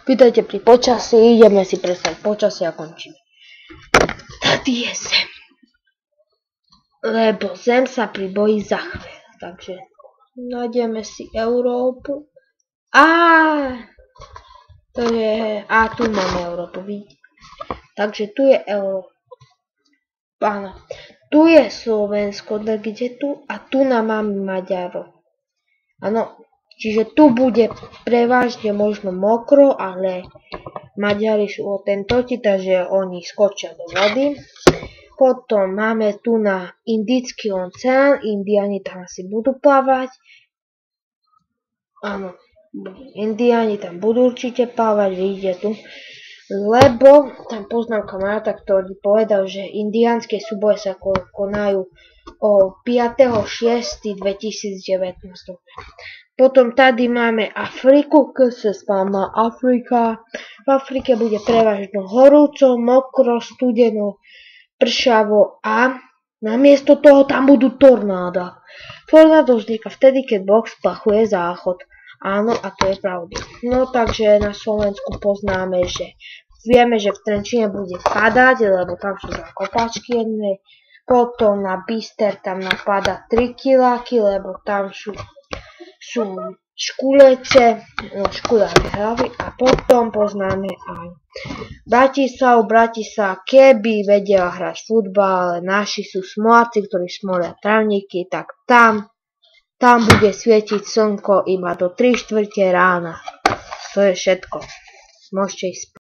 Vítajte pri počasí, ideme si predstaviť počasie a končíme. Tady je Zem. Lebo Zem sa pri boji zachvieľa. Takže nájdeme si Európu. Tu máme Európu, vidíte. Takže tu je Európa. Áno. Tu je Slovensko, tak kde tu? A tu máme Maďarov. Áno. Čiže tu bude prevažne možno mokro, ale Maďari sú o tentoti, takže oni skočia do vody. Potom máme tu na Indický oceán, Indiáni tam asi budú plávať. Áno, Indiáni tam budú určite plávať, vidíte tu. Lebo tam poznám kamaráta, ktorý povedal, že indiánske súboje sa konajú o 5.6.2019. Potom tady máme Afriku, má Afrika. V Afrike bude prevažno horúco, mokro, studeno, pršavo a namiesto toho tam budú tornáda. Tornádo vzniká vtedy, keď Boh splachuje záchod. Áno, a to je pravda. No takže na Slovensku poznáme, že vieme, že v Trenčine bude padať, lebo tam sú kopačky jednej. Potom na Byster tam napadá 3 kiláky, lebo tam sú škulece, škuláre hlavy. A potom poznáme aj Bratislava, keby vedela hrať futbal, ale naši sú smoláci, ktorí smolia trávniky, tak tam bude svietiť slnko iba do 3/4 rána. To je všetko. Môžete ísť spať.